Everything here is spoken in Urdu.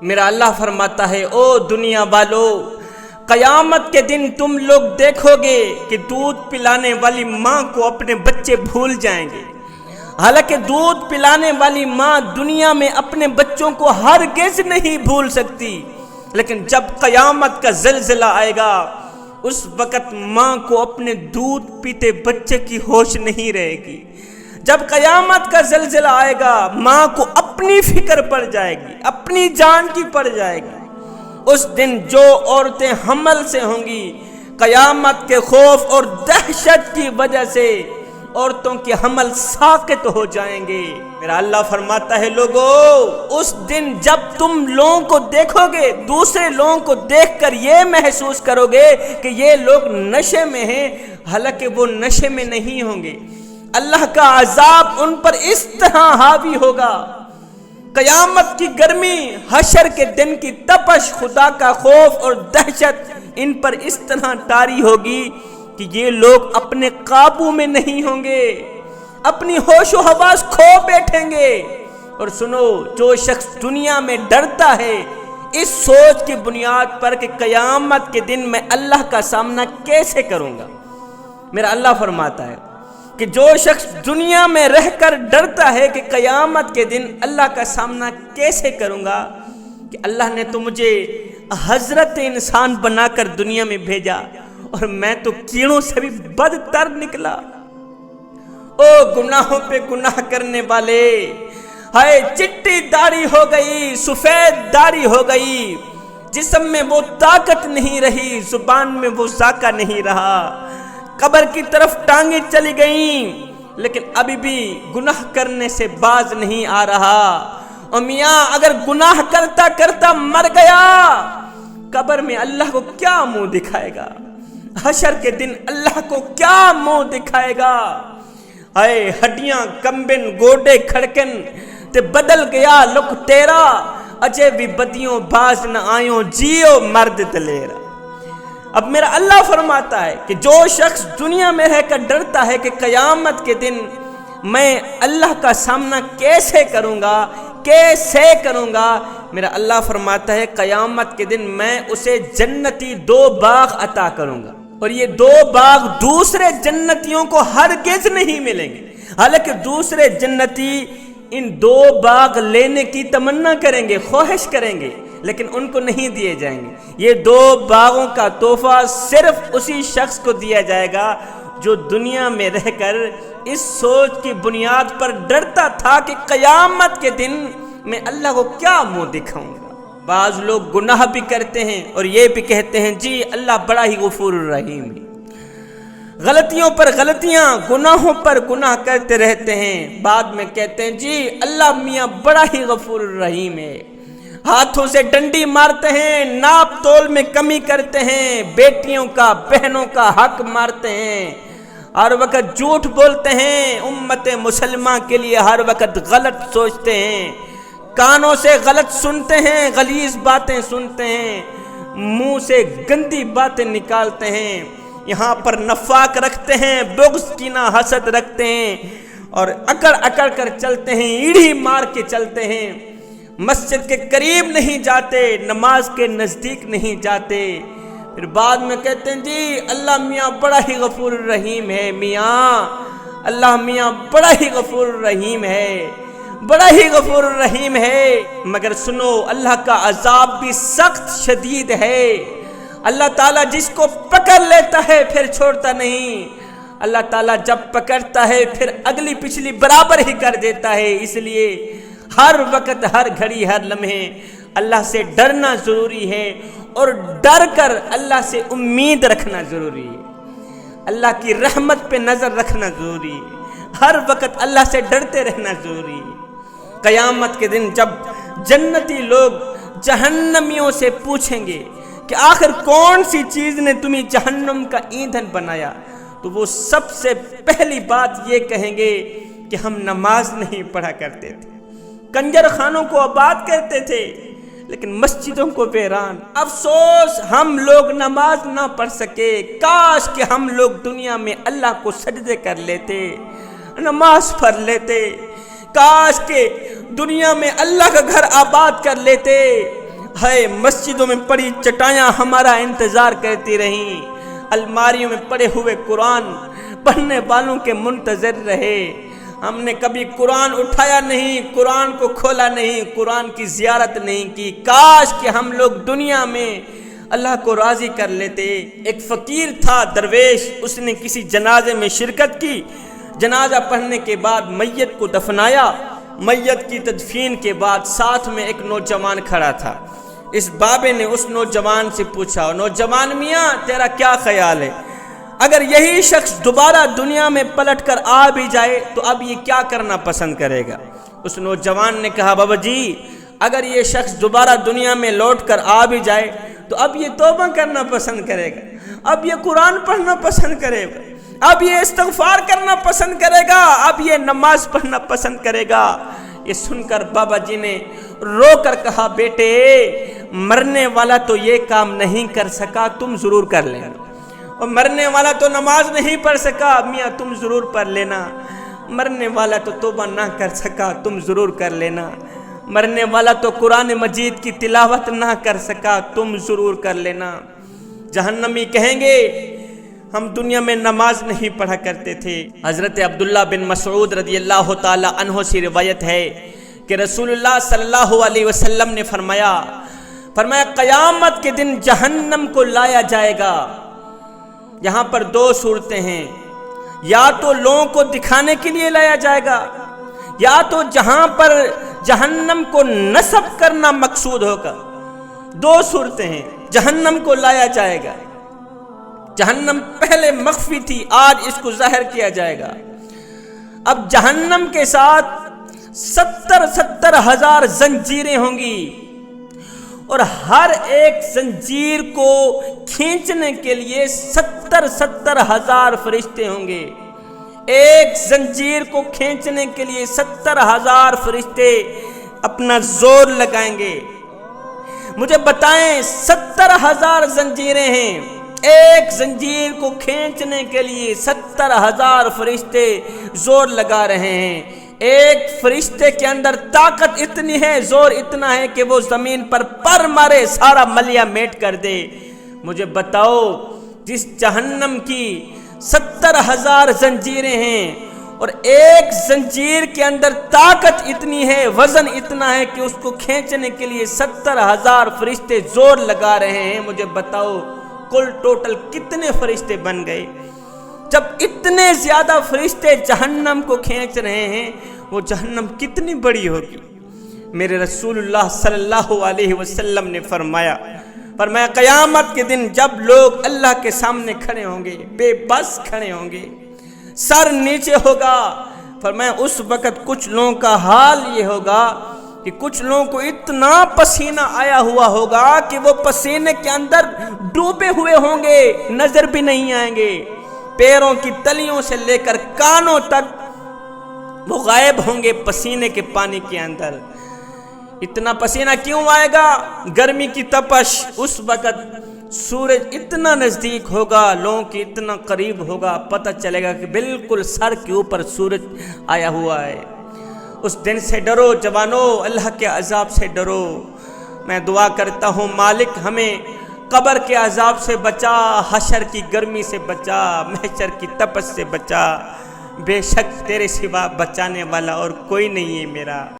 میرا اللہ فرماتا ہے او دنیا والو، قیامت کے دن تم لوگ دیکھو گے کہ دودھ پلانے والی ماں کو اپنے بچے بھول جائیں گے۔ حالانکہ دودھ پلانے والی ماں دنیا میں اپنے بچوں کو ہرگز نہیں بھول سکتی، لیکن جب قیامت کا زلزلہ آئے گا اس وقت ماں کو اپنے دودھ پیتے بچے کی ہوش نہیں رہے گی۔ جب قیامت کا زلزلہ آئے گا ماں کو اپنی فکر پڑ جائے گی، اپنی جان کی پڑ جائے گی۔ اس دن جو عورتیں حمل سے ہوں گی، قیامت کے خوف اور دہشت کی وجہ سے عورتوں کے حمل ساقط ہو جائیں گے۔ میرا اللہ فرماتا ہے لوگو، اس دن جب تم لوگوں کو دیکھو گے، دوسرے لوگوں کو دیکھ کر یہ محسوس کرو گے کہ یہ لوگ نشے میں ہیں، حالانکہ وہ نشے میں نہیں ہوں گے۔ اللہ کا عذاب ان پر اس طرح حاوی ہوگا، قیامت کی گرمی، حشر کے دن کی تپش، خدا کا خوف اور دہشت ان پر اس طرح طاری ہوگی کہ یہ لوگ اپنے قابو میں نہیں ہوں گے، اپنی ہوش و حواس کھو بیٹھیں گے۔ اور سنو، جو شخص دنیا میں ڈرتا ہے اس سوچ کی بنیاد پر کہ قیامت کے دن میں اللہ کا سامنا کیسے کروں گا، میرا اللہ فرماتا ہے کہ جو شخص دنیا میں رہ کر ڈرتا ہے کہ قیامت کے دن اللہ کا سامنا کیسے کروں گا، کہ اللہ نے تو مجھے حضرت انسان بنا کر دنیا میں بھیجا اور میں تو کیڑوں سے بھی بدتر نکلا۔ او گناہوں پہ گناہ کرنے والے، ہائے چٹی داڑھی ہو گئی، سفید داڑھی ہو گئی، جسم میں وہ طاقت نہیں رہی، زبان میں وہ ذائقہ نہیں رہا، قبر کی طرف ٹانگیں چلی گئیں، لیکن ابھی بھی گناہ کرنے سے باز نہیں آ رہا۔ اور میاں اگر گناہ کرتا کرتا مر گیا، قبر میں اللہ کو کیا منہ دکھائے گا؟ حشر کے دن اللہ کو کیا منہ دکھائے گا؟ اے ہڈیاں کمبن گوڈے کھڑکن تے بدل گیا لک تیرا، اجے بھی بدیوں باز نہ آئیوں، جیو مرد دلیرا۔ اب میرا اللہ فرماتا ہے کہ جو شخص دنیا میں رہ کر ڈرتا ہے کہ قیامت کے دن میں اللہ کا سامنا کیسے کروں گا، میرا اللہ فرماتا ہے قیامت کے دن میں اسے جنتی 2 باغ عطا کروں گا، اور یہ 2 باغ دوسرے جنتیوں کو ہرگز نہیں ملیں گے۔ حالانکہ دوسرے جنتی ان 2 باغ لینے کی تمنا کریں گے، خواہش کریں گے، لیکن ان کو نہیں دیے جائیں گے۔ یہ 2 باغوں کا تحفہ صرف اسی شخص کو دیا جائے گا جو دنیا میں رہ کر اس سوچ کی بنیاد پر ڈرتا تھا کہ قیامت کے دن میں اللہ کو کیا منہ دکھاؤں گا۔ بعض لوگ گناہ بھی کرتے ہیں اور یہ بھی کہتے ہیں جی اللہ بڑا ہی غفور الرحیم ہے، غلطیوں پر غلطیاں، گناہوں پر گناہ کرتے رہتے ہیں، بعد میں کہتے ہیں جی اللہ میاں بڑا ہی غفور الرحیم ہے، ہاتھوں سے ڈنڈی مارتے ہیں، ناپ تول میں کمی کرتے ہیں، بیٹیوں کا بہنوں کا حق مارتے ہیں، ہر وقت جھوٹ بولتے ہیں، امت مسلمہ کے لیے ہر وقت غلط سوچتے ہیں، کانوں سے غلط سنتے ہیں، غلیظ باتیں سنتے ہیں، منہ سے گندی باتیں نکالتے ہیں، یہاں پر نفاق رکھتے ہیں، بغض کینہ حسد رکھتے ہیں، اور اکڑ اکڑ کر چلتے ہیں، ایڑھی مار کے چلتے ہیں، مسجد کے قریب نہیں جاتے، نماز کے نزدیک نہیں جاتے، پھر بعد میں کہتے ہیں جی اللہ میاں بڑا ہی غفور الرحیم ہے، میاں اللہ میاں بڑا ہی غفور الرحیم ہے، بڑا ہی غفور الرحیم ہے۔ مگر سنو، اللہ کا عذاب بھی سخت شدید ہے۔ اللہ تعالیٰ جس کو پکڑ لیتا ہے پھر چھوڑتا نہیں، اللہ تعالیٰ جب پکڑتا ہے پھر اگلی پچھلی برابر ہی کر دیتا ہے۔ اس لیے ہر وقت، ہر گھڑی، ہر لمحے اللہ سے ڈرنا ضروری ہے، اور ڈر کر اللہ سے امید رکھنا ضروری ہے، اللہ کی رحمت پہ نظر رکھنا ضروری ہے، ہر وقت اللہ سے ڈرتے رہنا ضروری ہے۔ قیامت کے دن جب جنتی لوگ جہنمیوں سے پوچھیں گے کہ آخر کون سی چیز نے تمہیں جہنم کا ایندھن بنایا، تو وہ سب سے پہلی بات یہ کہیں گے کہ ہم نماز نہیں پڑھا کرتے تھے، کنجر خانوں کو آباد کرتے تھے، لیکن مسجدوں کو ویران۔ افسوس ہم لوگ نماز نہ پڑھ سکے، کاش کہ ہم لوگ دنیا میں اللہ کو سجدے کر لیتے، نماز پڑھ لیتے، کاش کہ دنیا میں اللہ کا گھر آباد کر لیتے، ہے مسجدوں میں پڑی چٹائیاں ہمارا انتظار کرتی رہیں، الماریوں میں پڑے ہوئے قرآن پڑھنے والوں کے منتظر رہے۔ ہم نے کبھی قرآن اٹھایا نہیں، قرآن کو کھولا نہیں، قرآن کی زیارت نہیں کی۔ کاش کہ ہم لوگ دنیا میں اللہ کو راضی کر لیتے۔ ایک فقیر تھا درویش، اس نے کسی جنازے میں شرکت کی، جنازہ پڑھنے کے بعد میت کو دفنایا۔ میت کی تدفین کے بعد ساتھ میں ایک نوجوان کھڑا تھا۔ اس بابے نے اس نوجوان سے پوچھا، نوجوان میاں تیرا کیا خیال ہے، اگر یہی شخص دوبارہ دنیا میں پلٹ کر آ بھی جائے تو اب یہ کیا کرنا پسند کرے گا؟ اس نوجوان نے کہا، بابا جی اگر یہ شخص دوبارہ دنیا میں لوٹ کر آ بھی جائے تو اب یہ توبہ کرنا پسند کرے گا، اب یہ قرآن پڑھنا پسند کرے گا، اب یہ استغفار کرنا پسند کرے گا، اب یہ نماز پڑھنا پسند کرے گا۔ یہ سن کر بابا جی نے رو کر کہا، بیٹے مرنے والا تو یہ کام نہیں کر سکا، تم ضرور کر لینا، اور مرنے والا تو نماز نہیں پڑھ سکا، میاں تم ضرور پڑھ لینا، مرنے والا تو توبہ نہ کر سکا، تم ضرور کر لینا، مرنے والا تو قرآن مجید کی تلاوت نہ کر سکا، تم ضرور کر لینا۔ جہنمی کہیں گے ہم دنیا میں نماز نہیں پڑھا کرتے تھے۔ حضرت عبداللہ بن مسعود رضی اللہ تعالی عنہ سے روایت ہے کہ رسول اللہ صلی اللہ علیہ وسلم نے فرمایا قیامت کے دن جہنم کو لایا جائے گا۔ یہاں پر دو صورتیں ہیں، یا تو لوگوں کو دکھانے کے لیے لایا جائے گا، یا تو جہاں پر جہنم کو نصب کرنا مقصود ہوگا۔ دو صورتیں ہیں، جہنم کو لایا جائے گا، جہنم پہلے مخفی تھی، آج اس کو ظاہر کیا جائے گا۔ اب جہنم کے ساتھ 70 ہزار زنجیریں ہوں گی، اور ہر ایک زنجیر کو کھینچنے کے لیے 70 ہزار فرشتے ہوں گے۔ ایک زنجیر کو کھینچنے کے لیے 70 ہزار فرشتے اپنا زور لگائیں گے۔ مجھے بتائیں 70 ہزار زنجیریں ہیں، ایک زنجیر کو کھینچنے کے لیے 70 ہزار فرشتے زور لگا رہے ہیں۔ ایک فرشتے کے اندر طاقت اتنی ہے، زور اتنا ہے کہ وہ زمین پر پر مارے سارا ملیا میٹ کر دے۔ مجھے بتاؤ جس جہنم کی 70 ہزار زنجیریں ہیں اور ایک زنجیر کے اندر طاقت اتنی ہے، وزن اتنا ہے کہ اس کو کھینچنے کے لیے 70 ہزار فرشتے زور لگا رہے ہیں، مجھے بتاؤ کل ٹوٹل کتنے فرشتے بن گئے؟ جب اتنے زیادہ فرشتے جہنم کو کھینچ رہے ہیں، وہ جہنم کتنی بڑی ہوگی؟ میرے رسول اللہ صلی اللہ علیہ وسلم نے فرمایا قیامت کے دن جب لوگ اللہ کے سامنے کھڑے ہوں گے، بے بس کھڑے ہوں گے، سر نیچے ہوگا، فرمایا اس وقت کچھ لوگوں کا حال یہ ہوگا کہ کچھ لوگوں کو اتنا پسینہ آیا ہوا ہوگا کہ وہ پسینے کے اندر ڈوبے ہوئے ہوں گے، نظر بھی نہیں آئیں گے، پیروں کی تلیوں سے لے کر کانوں تک وہ غائب ہوں گے پسینے کے پانی کے اندر۔ اتنا پسینہ کیوں آئے گا؟ گرمی کی تپش۔ اس وقت سورج اتنا نزدیک ہوگا، لوگوں کی اتنا قریب ہوگا، پتہ چلے گا کہ بالکل سر کے اوپر سورج آیا ہوا ہے۔ اس دن سے ڈرو جوانو، اللہ کے عذاب سے ڈرو۔ میں دعا کرتا ہوں مالک ہمیں قبر کے عذاب سے بچا، حشر کی گرمی سے بچا، محشر کی تپش سے بچا۔ بے شک تیرے سوا بچانے والا اور کوئی نہیں ہے میرا۔